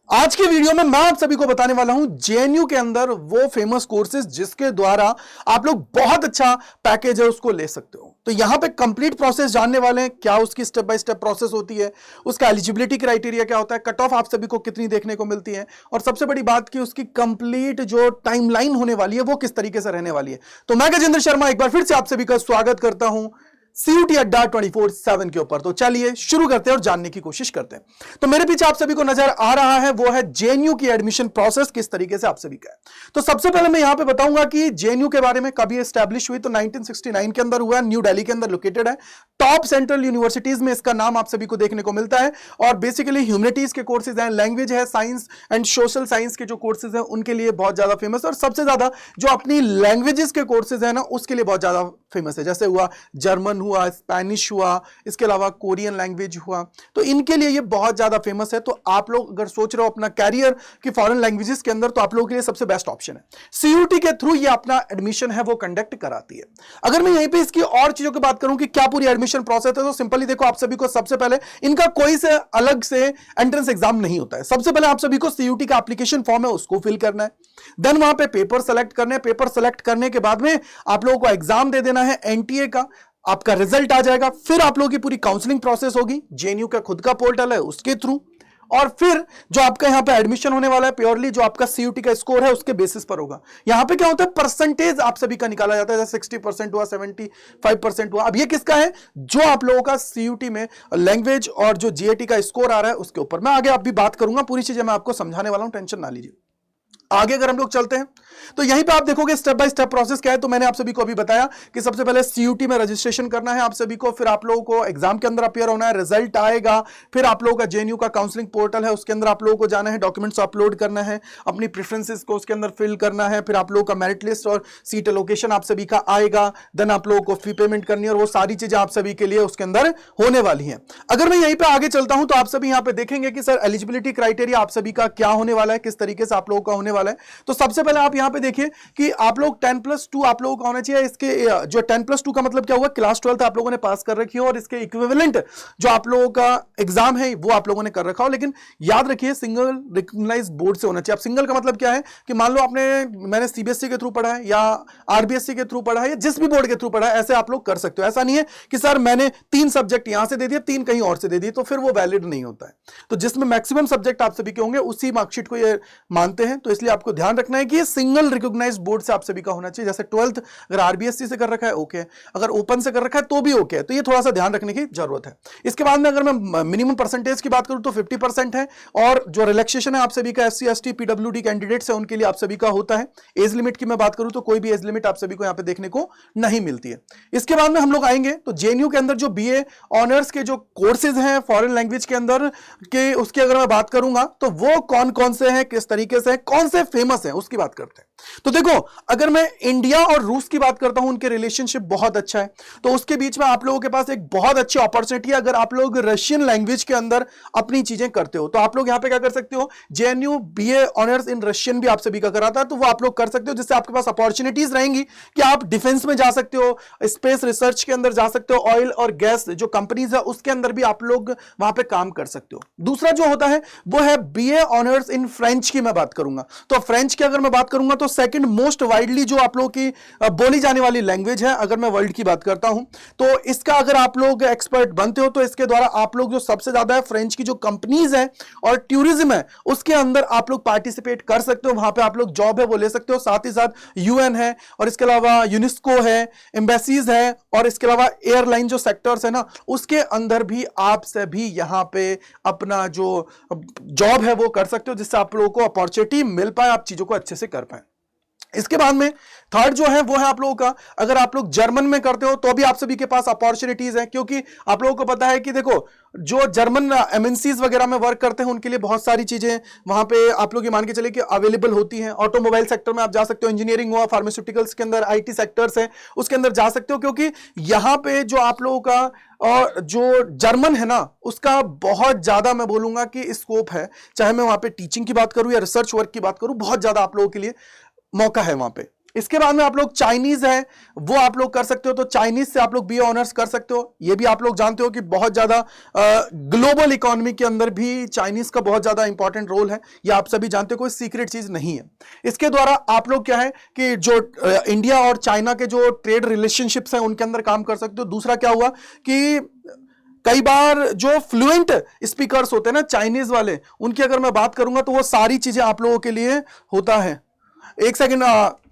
आज के वीडियो में मैं आप सभी को बताने वाला हूं जेएनयू के अंदर वो फेमस कोर्सेज जिसके द्वारा आप लोग बहुत अच्छा पैकेज है उसको ले सकते हो। तो यहां पे कंप्लीट प्रोसेस जानने वाले हैं, क्या उसकी स्टेप बाय स्टेप प्रोसेस होती है, उसका एलिजिबिलिटी क्राइटेरिया क्या होता है, कट ऑफ आप सभी को कितनी देखने को मिलती है, और सबसे बड़ी बात कि उसकी कंप्लीट जो टाइमलाइन होने वाली है वो किस तरीके से रहने वाली है। तो मैं गजेंद्र शर्मा एक बार फिर से आप सभी का स्वागत करता हूं सीयूटी अड्डा 24/7 के ऊपर। तो चलिए शुरू करते हैं और जानने की कोशिश करते हैं। तो मेरे पीछे आप सभी को नजर आ रहा है वो है जेएनयू की एडमिशन प्रोसेस किस तरीके से आप सभी का है। तो सबसे पहले मैं यहां पे बताऊंगा कि जेएनयू के बारे में कभी एस्टैब्लिश हुई तो 1969 के अंदर हुआ, न्यू दिल्ली के अंदर लोकेटेड है। टॉप सेंट्रल यूनिवर्सिटीज में इसका नाम आप सभी को देखने को मिलता है और बेसिकली ह्यूमैनिटीज के कोर्सेज हैं, लैंग्वेज है, साइंस एंड सोशल साइंस के जो कोर्सेज हैं उनके लिए बहुत ज्यादा फेमस है और सबसे ज्यादा जो अपनी लैंग्वेजेस के कोर्सेज है ना उसके लिए बहुत ज्यादा फेमस है। जैसे हुआ जर्मन हुआ, स्पेनिश हुआ, इसके अलावा कोरियन लैंग्वेज हुआ, तो इनके लिए ये बहुत ज्यादा फेमस है। तो आप लोग अगर सोच रहे हो अपना कैरियर की फॉरेन लैंग्वेजेस के अंदर तो आप लोगों के लिए सबसे बेस्ट ऑप्शन है। सीयूटी के थ्रू ये अपना एडमिशन है वो कंडक्ट कराती है। अगर मैं यहीं पे इसकी और चीजों की बात करूं कि क्या पूरी एडमिशन प्रोसेस है तो सिंपली देखो, आप सभी को सबसे पहले इनका कोई से अलग से एंट्रेंस एग्जाम नहीं होता है। सबसे पहले आप सभी को सीयूटी का एप्लीकेशन फॉर्म है उसको फिल करना है, देन वहां पे पेपर सेलेक्ट करने हैं, पेपर सेलेक्ट करने के बाद में आप लोगों को एग्जाम दे देना है एनटीए का, आपका रिजल्ट आ जाएगा, फिर आप लोगों की पूरी काउंसलिंग प्रोसेस होगी जेएनयू का खुद का पोर्टल है उसके थ्रू, और फिर जो आपका यहां पे एडमिशन होने वाला है प्योरली जो आपका सीयूटी का स्कोर है उसके बेसिस पर होगा। यहां पे क्या होता है, परसेंटेज आप सभी का निकाला जाता है, जैसे 60% हुआ, 75% हुआ। अब ये किसका है, जो आप लोगों का सीयूटी में लैंग्वेज और जो जीएटी का स्कोर आ रहा है उसके ऊपर। मैं आगे आप भी बात करूंगा, पूरी चीजें मैं आपको समझाने वाला हूं, टेंशन ना लीजिए। आगे अगर हम लोग चलते हैं तो यहीं पे आप देखोगे स्टेप बाय स्टेप प्रोसेस क्या है। तो मैंने आप सभी को अभी बताया कि सबसे पहले सीयूटी में रजिस्ट्रेशन करना है आप सभी को, फिर आप लोगों को एग्जाम के अंदर अपीयर होना है, रिजल्ट आएगा, फिर आप लोगों का जेएनयू का काउंसलिंग पोर्टल है उसके अंदर आप लोगों को जाना है, डॉक्यूमेंट्स अपलोड करना है, अपनी प्रेफरेंसेस को उसके अंदर फिल करना है, फिर आप लोगों का मेरिट लिस्ट और सीट एलोकेशन आप सभी का आएगा, देन आप लोगों को फी पेमेंट करनी है और वो सारी चीजें आप सभी के लिए उसके अंदर होने वाली है। अगर मैं यहीं पे आगे चलता हूं तो आप सभी यहां पे देखेंगे कि सर एलिजिबिलिटी क्राइटेरिया आप सभी का क्या होने वाला है, किस तरीके से आप लोगों का होने वाला है। तो सबसे पहले आप यहां पे देखिए कि आप लोग 10+2 आप लोगों का होना चाहिए। इसके जो 10+2 का मतलब क्या हुआ, क्लास 12 आप लोगों ने पास कर रखी हो और इसके इक्विवेलेंट जो आप लोगों का एग्जाम है वो आप लोगों ने कर रखा हो, लेकिन याद रखिए सिंगल रिकॉग्नाइज्ड बोर्ड से होना चाहिए। अब सिंगल का मतलब क्या है कि मान लो मैंने सीबीएसई के थ्रू पढ़ा है या आरबीएसई के थ्रू पढ़ा है या जिस भी बोर्ड के थ्रू पढ़ा है, ऐसे आप लोग कर सकते हो। ऐसा नहीं है कि सर मैंने 3 सब्जेक्ट यहां से दे दिए, 3 कहीं और से दे दिए, तो फिर वो वैलिड नहीं होता है। तो जिसमें मैक्सिमम सब्जेक्ट आप सभी के होंगे उसी मार्कशीट को ये मानते हैं। तो इसलिए आपको ध्यान रखना है कि ये सिंगल रिकॉग्नाइज्ड बोर्ड से आप सभी का होना चाहिए। जैसे 12th अगर आरबीएससी से कर रखा है ओके, अगर ओपन से कर रखा है तो भी ओके है। तो ये थोड़ा सा ध्यान रखने की जरूरत है। इसके बाद में अगर मैं मिनिमम परसेंटेज की बात करूं तो 50% है, और जो रिलैक्सेशन है आप सभी का एससी एसटी पीडब्ल्यूडी कैंडिडेट्स है उनके लिए आप सभी का होता है। एज लिमिट की मैं बात करूं तो कोई भी एज लिमिट आप सभी को यहां पे देखने को नहीं मिलती है। इसके बाद में हम लोग आएंगे तो जेएनयू के अंदर जो बीए ऑनर्स के जो कोर्सेज हैं फॉरेन लैंग्वेज के अंदर के, उसकी अगर मैं बात करूंगा तो वो कौन कौन से हैं, किस तरीके से, कौन से फेमस हैं उसकी बात करते हैं। तो देखो, अगर मैं इंडिया और रूस की बात करता हूं, उनके रिलेशनशिप बहुत अच्छा है, तो उसके बीच में आप लोगों के पास एक बहुत अच्छी अपॉर्चुनिटी है। अगर आप लोग रशियन लैंग्वेज के अंदर अपनी चीजें करते हो तो आप लोग यहां पे क्या कर सकते हो, JNU BA honours in Russian भी आप सभी का कराता है, तो वो आप लोग कर सकते हो, जिससे आपके पास अपॉर्चुनिटीज रहेंगी कि आप डिफेंस में जा सकते हो, स्पेस रिसर्च के अंदर जा सकते हो, ऑयल और गैस जो कंपनीज है उसके अंदर भी आप लोग वहां पे काम कर सकते हो। दूसरा जो होता है वो है बीए ऑनर्स इन फ्रेंच की मैं बात करूंगा। तो फ्रेंच की अगर मैं बात करूंगा तो सेकंड मोस्ट वाइडली जो आप लोगों की बोली जाने वाली लैंग्वेज है अगर मैं वर्ल्ड की बात करता हूं, तो इसका अगर आप लोग एक्सपर्ट बनते हो तो इसके द्वारा आप लोग जो सबसे ज्यादा है फ्रेंच की जो कंपनीज है और टूरिज्म है उसके अंदर आप लोग पार्टिसिपेट कर सकते हो, वहां पे आप लोग जॉब है वो ले सकते हो। साथ ही साथ यूएन है और इसके अलावा यूनेस्को है, एम्बेसीज है, और इसके अलावा एयरलाइन जो सेक्टर्स है ना उसके अंदर भी आप सभी यहां पे अपना जो जॉब है वो कर सकते हो, जिससे आप लोगों को अपॉर्चुनिटी मिल पाए, आप चीजों को अच्छे से कर पाए। इसके बाद में थर्ड जो है वो है आप लोगों का, अगर आप लोग जर्मन में करते हो तो भी आप सभी के पास अपॉर्चुनिटीज है, क्योंकि आप लोगों को पता है कि देखो जो जर्मन एमएनसीज वगैरह में वर्क करते हैं उनके लिए बहुत सारी चीजें वहां पे आप लोग ये मान के चले कि अवेलेबल होती हैं। ऑटोमोबाइल सेक्टर में आप जा सकते हो, इंजीनियरिंग हुआ, फार्मास्यूटिकल्स के अंदर आईटी सेक्टर्स है उसके अंदर जा सकते हो, क्योंकि यहां पे जो आप लोगों का और जो जर्मन है ना उसका बहुत ज्यादा मैं बोलूंगा कि स्कोप है। चाहे मैं वहां पे टीचिंग की बात करूं या रिसर्च वर्क की बात करूं, बहुत ज्यादा आप लोगों के लिए मौका है वहां पे। इसके बाद में आप लोग चाइनीज है वो आप लोग कर सकते हो, तो चाइनीज से आप लोग बीए ऑनर्स कर सकते हो। ये भी आप लोग जानते हो कि बहुत ज्यादा ग्लोबल इकोनॉमी के अंदर भी चाइनीज का बहुत ज्यादा इंपॉर्टेंट रोल है, ये आप सभी जानते हो, कोई सीक्रेट चीज नहीं है। इसके द्वारा आप लोग क्या है कि जो इंडिया और चाइना के जो ट्रेड रिलेशनशिप्स हैं उनके अंदर काम कर सकते हो। दूसरा क्या हुआ कि कई बार जो फ्लुएंट स्पीकर्स होते हैं ना चाइनीज वाले, उनकी अगर मैं बात करूंगा तो वो सारी चीजें आप लोगों के लिए होता है। एक सेकंड,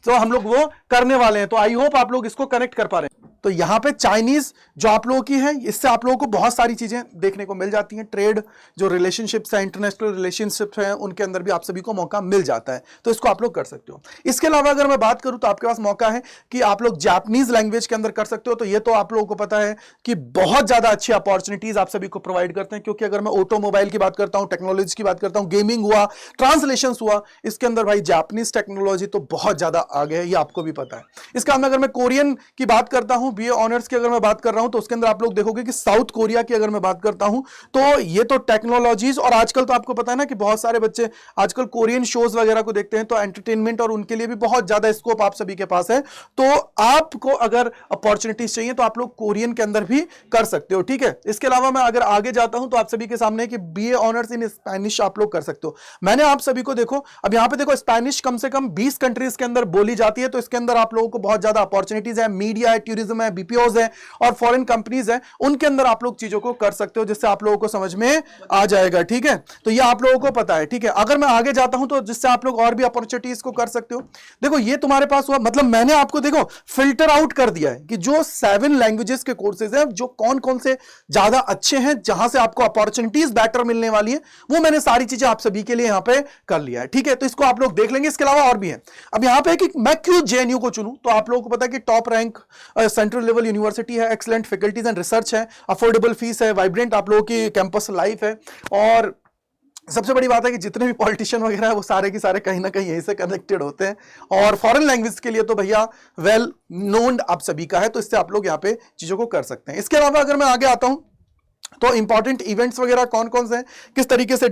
तो हम लोग वो करने वाले हैं, तो आई होप आप लोग इसको कनेक्ट कर पा रहे हैं। तो यहां पे चाइनीज जो आप लोगों की है, इससे आप लोगों को बहुत सारी चीजें देखने को मिल जाती हैं। ट्रेड जो रिलेशनशिप्स है, इंटरनेशनल रिलेशनशिप्स हैं, उनके अंदर भी आप सभी को मौका मिल जाता है, तो इसको आप लोग कर सकते हो। इसके अलावा अगर मैं बात करूं तो आपके पास मौका है कि आप लोग जापानीज लैंग्वेज के अंदर कर सकते हो। तो ये तो आप लोगों को पता है कि बहुत ज्यादा अच्छी अपॉर्चुनिटीज आप सभी को प्रोवाइड करते हैं, क्योंकि अगर मैं ऑटोमोबाइल की बात करता हूं, टेक्नोलॉजी की बात करता हूं, गेमिंग हुआ, ट्रांसलेशन हुआ, इसके अंदर भाई जापानीज टेक्नोलॉजी तो बहुत ज्यादा आगे है, ये आपको भी पता है। इसके अलावा अगर मैं कोरियन की बात करता हूं, बीए ऑनर्स की अगर मैं बात कर रहा हूं, तो उसके अंदर आप लोग देखोगे कि साउथ कोरिया की अगर मैं बात करता हूं, तो ये तो टेक्नोलॉजीज, और आजकल तो आपको पता है ना कि बहुत सारे बच्चे आजकल कोरियन शोज वगैरह को देखते हैं, तो एंटरटेनमेंट और उनके लिए भी बहुत ज्यादा स्कोप आप सभी के पास है। तो आपको अगर अपॉर्चुनिटीज चाहिए तो आप लोग कोरियन के अंदर भी कर सकते हो, ठीक है। इसके अलावा मैं अगर आगे जाता हूं तो आप सभी के सामने कि बीए ऑनर्स इन स्पेनिश आप लोग कर सकते हो। मैंने आप सभी को देखो, अब यहां पे देखो स्पेनिश कम से कम 20 कंट्रीज के अंदर बोली जाती है, तो इसके अंदर आप लोगों को बहुत ज्यादा अपॉर्चुनिटीज है, मीडिया है, टूरिज्म है, बीपीओज है और फॉरेन कंपनीज है, उनके अंदर आप लोग चीजों को कर सकते हो, जिससे आप लोगों को समझ में आ जाएगा, ठीक है। तो ये आप लोगों को पता है, ठीक है। अगर मैं आगे जाता हूं तो जिससे आप लोग और भी अपॉर्चुनिटीज को कर सकते हो। देखो ये तुम्हारे पास हुआ, मतलब मैंने आपको देखो फिल्टर आउट कर दिया है कि जो 7 लैंग्वेजेस के कोर्सेज हैं, जो कौन कौन से ज्यादा अच्छे हैं, जहां से आपको अपॉर्चुनिटीज बेटर मिलने वाली है, वो मैंने सारी चीजें आप सभी के लिए यहां पे कर लिया है, ठीक है। तो इसको आप लोग देख लेंगे। इसके अलावा और भी है। अब यहां पे कि मैं क्यों जेएनयू को चुनूं, तो आप लोगों को पता है कि top rank central level university है, एक्सीलेंट फैकल्टीज एंड रिसर्च है, अफोर्डेबल फीस है, वाइब्रेंट आप लोगों की कैंपस लाइफ है, और सबसे बड़ी बात है कि जितने भी पॉलिटिशियन वगैरह है वो सारे के सारे कहीं ना कहीं यहीं से कनेक्टेड होते हैं, और फॉरेन लैंग्वेज के लिए तो भैया वेल नोन आप सभी का है, तो इससे आप लोग यहाँ पे चीजों को कर सकते हैं। इसके अलावा अगर मैं आगे आता हूं तो इंपॉर्टेंट इवेंट्स वगैरह कौन कौन से हैं, किस तरीके से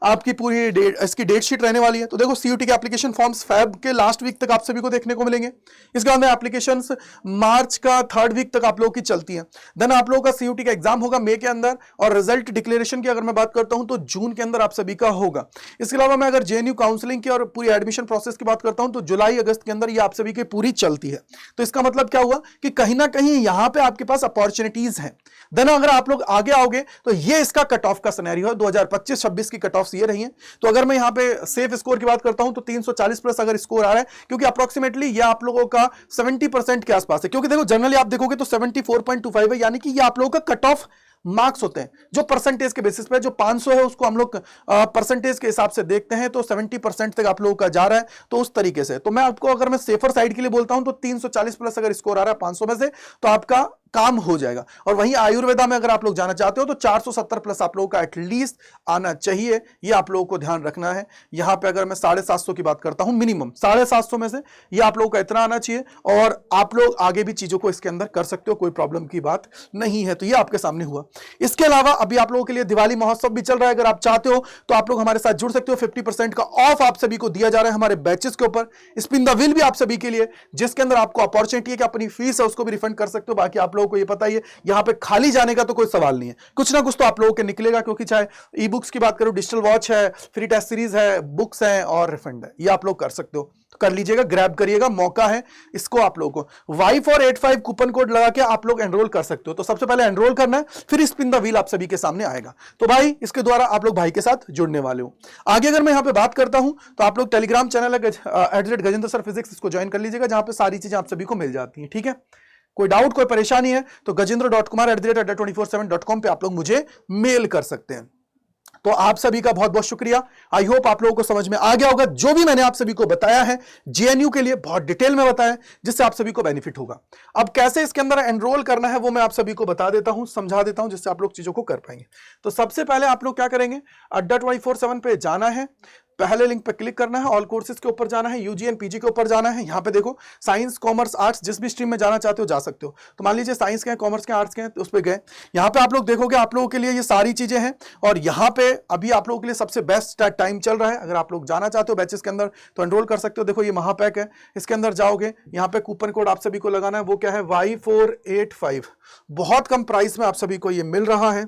आपकी पूरी डेट, इसकी डेट शीट रहने वाली है। तो देखो सीयूटी के एप्लीकेशन फॉर्म्स फैब के लास्ट वीक तक आप सभी को देखने को मिलेंगे। इसके बाद में एप्लीकेशंस मार्च का 3rd वीक तक आप लोगों की चलती है। देन आप लोगों का सीयूटी का एग्जाम होगा मई के अंदर, और रिजल्ट डिक्लेरेशन की अगर मैं बात करता हूं तो जून के अंदर आप सभी का होगा। इसके अलावा मैं अगर जेएनयू काउंसलिंग की और पूरी एडमिशन प्रोसेस की बात करता हूं तो जुलाई अगस्त के अंदर ये आप सभी की पूरी चलती है। तो इसका मतलब क्या हुआ कि कहीं ना कहीं यहां पे आपके पास अपॉर्चुनिटीज हैं। देन अगर आप लोग आगे आओगे तो ये इसका कट ऑफ का सिनेरियो है, 2025-26 की कट ऑफ ये रही है। तो अगर मैं यहां पे सेफ स्कोर की बात करता हूं तो 340 प्लस अगर स्कोर आ रहा है, क्योंकि अप्रोक्सीमेटली ये आप लोगों का 70% के आसपास है, क्योंकि देखो जनरली आप देखोगे तो 74.25 है, यानी कि ये आप लोगों का कट ऑफ मार्क्स होते हैं जो परसेंटेज के बेसिस पे, जो 500 है उसको हम लोग परसेंटेज के हिसाब से देखते हैं, तो 70% तक आप लोगों का जा रहा है। तो उस तरीके से तो मैं आपको अगर मैं सेफर साइड के लिए बोलता हूं तो 340 प्लस अगर स्कोर आ रहा है 500 में से, तो आपका काम हो जाएगा। और वहीं आयुर्वेदा में अगर आप लोग जाना चाहते हो तो 470 प्लस आप लोगों का एटलीस्ट आना चाहिए, ये आप लोगों को ध्यान रखना है। यहां पे अगर मैं 750 की बात करता हूं, मिनिमम 750 में से ये आप लोगों का इतना आना चाहिए, और आप लोग आगे भी चीजों को इसके अंदर कर सकते हो, कोई प्रॉब्लम की बात नहीं है। तो ये आपके सामने हुआ। इसके अलावा अभी आप लोगों के लिए दिवाली महोत्सव भी चल रहा है, अगर आप चाहते हो तो आप लोग हमारे साथ जुड़ सकते हो। 50% का ऑफ आप सभी को दिया जा रहा है हमारे बैचेस के ऊपर। स्पिन द व्हील भी आप सभी के लिए, जिसके अंदर आपको अपॉर्चुनिटी है कि अपनी फीस है उसको भी रिफंड कर सकते हो। बाकी आप लोगों को ये पता ही है यहां पे खाली जाने का तो कोई सवाल नहीं है, कुछ ना कुछ तो आप लोगों के निकलेगा, क्योंकि चाहे ई बुक्स की बात करो, डिजिटल वॉच है, फ्री टेस्ट सीरीज है, बुक्स हैं और रिफंड है, ये आप लोग कर सकते हो। तो कर लीजिएगा, ग्रैब करिएगा, मौका है इसको आप लोगों को। Y485 कूपन कोड लगा के आप लोग एनरोल कर सकते हो। तो सबसे पहले एनरोल करना है, फिर स्पिन द व्हील आप सभी के सामने आएगा। तो भाई इसके द्वारा आप लोग भाई के साथ जुड़ने वाले हो। आगे अगर मैं यहां पे बात करता हूं तो आप लोग टेलीग्राम चैनल है @गजेंद्र सर फिजिक्स, इसको ज्वाइन कर लीजिएगा, जहां पे सारी चीजें आप सभी को मिल जाती हैं, ठीक है। कोई डाउट कोई परेशानी है तो gajendra.kumar@247.com पे आप लोग मुझे मेल कर सकते हैं। तो आप सभी का बहुत बहुत शुक्रिया। आई होप आप लोगों को समझ में आ गया होगा जो भी मैंने आप सभी को बताया है, जेएनयू के लिए बहुत डिटेल में बताया, जिससे आप सभी को बेनिफिट होगा। अब कैसे इसके अंदर एनरोल करना है वो मैं आप सभी को बता देता हूं, समझा देता हूं, जिससे आप लोग चीजों को कर पाएंगे। तो सबसे पहले आप लोग क्या करेंगे, अड्डा 24/7 पे जाना है। पहले लिंक पे क्लिक करना है, ऑल कोर्सेज के ऊपर जाना है, यूजी एंड पीजी के ऊपर जाना है। यहाँ पे देखो साइंस, कॉमर्स, आर्ट्स, जिस भी स्ट्रीम में जाना चाहते हो जा सकते हो। तो मान लीजिए साइंस के हैं, कॉमर्स के, आर्ट्स के हैं, तो उस पर गए। यहाँ पे आप लोग देखोगे आप लोगों के लिए ये सारी चीजें हैं, और यहाँ पे अभी आप लोगों के लिए सबसे बेस्ट टाइम चल रहा है। अगर आप लोग जाना चाहते हो बैचेस के अंदर तो एनरोल कर सकते हो। देखो ये महापैक है, इसके अंदर जाओगे, यहाँ पे कूपन कोड आप सभी को लगाना है, वो क्या है Y485। बहुत कम प्राइस में आप सभी को ये मिल रहा है,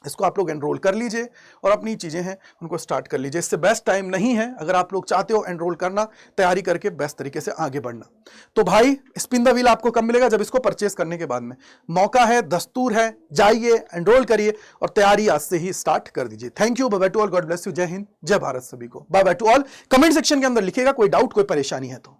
इसको आप लोग एनरोल कर लीजिए और अपनी चीजें हैं उनको स्टार्ट कर लीजिए। इससे बेस्ट टाइम नहीं है अगर आप लोग चाहते हो एनरोल करना, तैयारी करके बेस्ट तरीके से आगे बढ़ना। तो भाई स्पिन द व्हील आपको कब मिलेगा? जब इसको परचेस करने के बाद में। मौका है, दस्तूर है, जाइए एनरोल करिए और तैयारी आज से ही स्टार्ट कर दीजिए। Thank you, bye bye to all, God bless you, जय हिंद, जय भारत सभी को, bye bye to all. Comment section के अंदर लिखिएगा कोई डाउट, कोई परेशानी है तो।